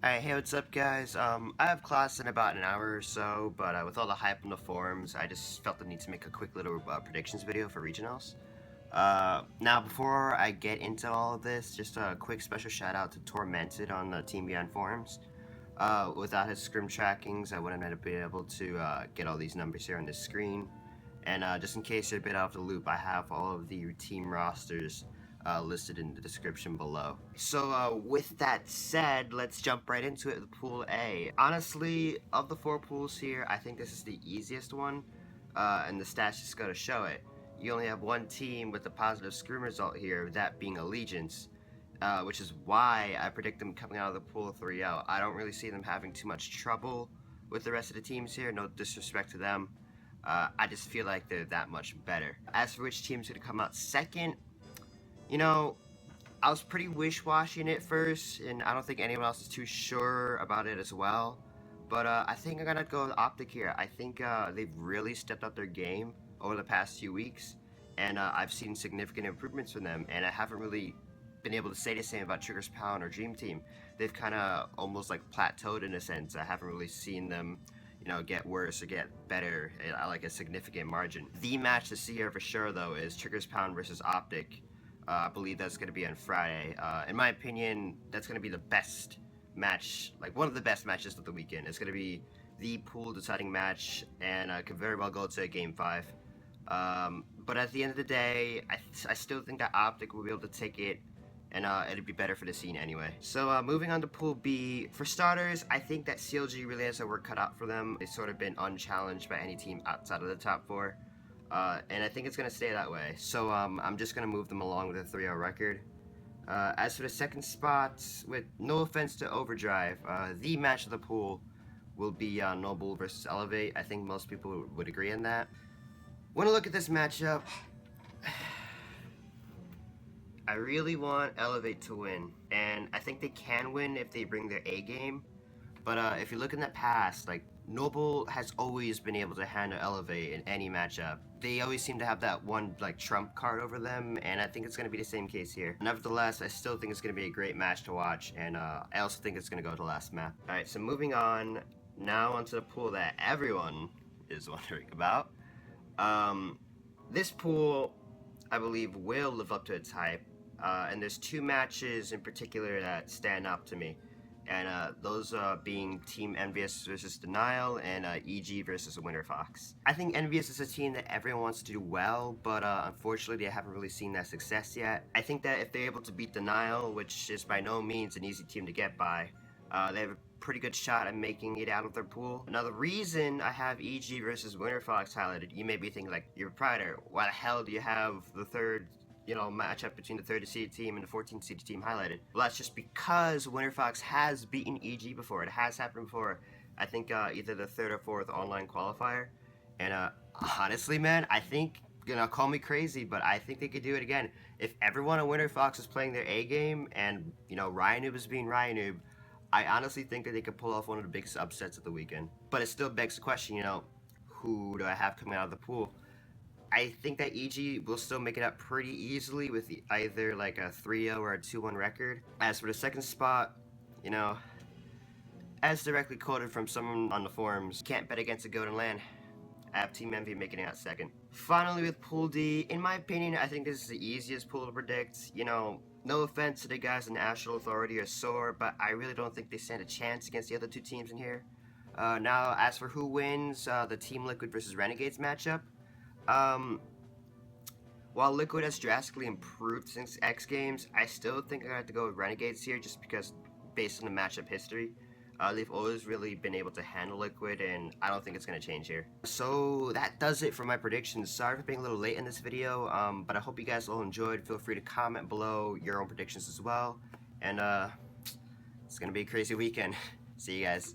Alright, hey, what's up, guys? I have class in about an hour or so, but with all the hype on the forums, I just felt the need to make a quick little predictions video for regionals. Now, before I get into all of this, just a quick special shout out to Tormented on the Team Beyond forums. Without his scrim trackings, I wouldn't have been able to get all these numbers here on the screen. And just in case you're a bit off the loop, I have all of the team rosters listed in the description below. So with that said, let's jump right into it. Pool A. Honestly, of the 4 pools here, I think this is the easiest one, and the stats just go to show it. You only have one team with a positive scrim result here, that being Allegiance, which is why I predict them coming out of the pool 3-0. I don't really see them having too much trouble with the rest of the teams here, no disrespect to them. I just feel like they're that much better. As for which team's going to come out second, you know, I was pretty wish-washy in it first, and I don't think anyone else is too sure about it as well. But I think I'm going to go with Optic here. I think they've really stepped up their game over the past few weeks, and I've seen significant improvements from them, and I haven't really been able to say the same about Trigger's Pound or Dream Team. They've kind of almost like plateaued in a sense. I haven't really seen them, you know, get worse or get better at like a significant margin. The match to see here for sure, though, is Trigger's Pound versus Optic. I believe that's going to be on Friday. In my opinion, that's going to be the best match, like one of the best matches of the weekend. It's going to be the pool deciding match, and could very well go to Game 5. But at the end of the day, I still think that Optic will be able to take it, and it'd be better for the scene anyway. So moving on to Pool B. For starters, I think that CLG really has their work cut out for them. They've sort of been unchallenged by any team outside of the top 4. And I think it's going to stay that way. So I'm just going to move them along with a 3-0 record. As for the second spot, with no offense to OverDrive, the match of the pool will be Noble versus Elevate. I think most people would agree on that. When I look at this matchup, I really want Elevate to win. And I think they can win if they bring their A game. But if you look in the past, like, Noble has always been able to handle Elevate in any matchup. They always seem to have that one, like, trump card over them, and I think it's going to be the same case here. Nevertheless, I still think it's going to be a great match to watch, and I also think it's going to go to last map. Alright, so moving on, now onto the pool that everyone is wondering about. This pool, I believe, will live up to its hype, and there's 2 matches in particular that stand out to me. And those being Team EnVyUs versus Denial and EG versus Winterfox. I think EnVyUs is a team that everyone wants to do well, but unfortunately they haven't really seen that success yet. I think that if they're able to beat Denial, which is by no means an easy team to get by, they have a pretty good shot at making it out of their pool. Now the reason I have EG versus Winterfox highlighted, you may be thinking like, you're Prider, why the hell do you have the third matchup between the 30 seed team and the 14 seed team highlighted? Well, that's just because Winterfox has beaten EG before. It has happened before. I think either the 3rd or 4th online qualifier. And honestly, man, I think, call me crazy, but I think they could do it again. If everyone at Winterfox is playing their A game and, Ryanoob is being Ryanoob, I honestly think that they could pull off one of the biggest upsets of the weekend. But it still begs the question, who do I have coming out of the pool? I think that EG will still make it up pretty easily with either like a 3-0 or a 2-1 record. As for the second spot, as directly quoted from someone on the forums, can't bet against a goat in land. I have Team Envy making it out second. Finally, with Pool D, in my opinion, I think this is the easiest pool to predict. No offense to the guys in Astral Authority or SoaR, but I really don't think they stand a chance against the other 2 teams in here. Now, as for who wins the Team Liquid versus Renegades matchup, while Liquid has drastically improved since X Games, I still think I'm going to have to go with Renegades here just because, based on the matchup history, they've always really been able to handle Liquid, and I don't think it's going to change here. So that does it for my predictions. Sorry for being a little late in this video, but I hope you guys all enjoyed. Feel free to comment below your own predictions as well, and it's going to be a crazy weekend. See you guys.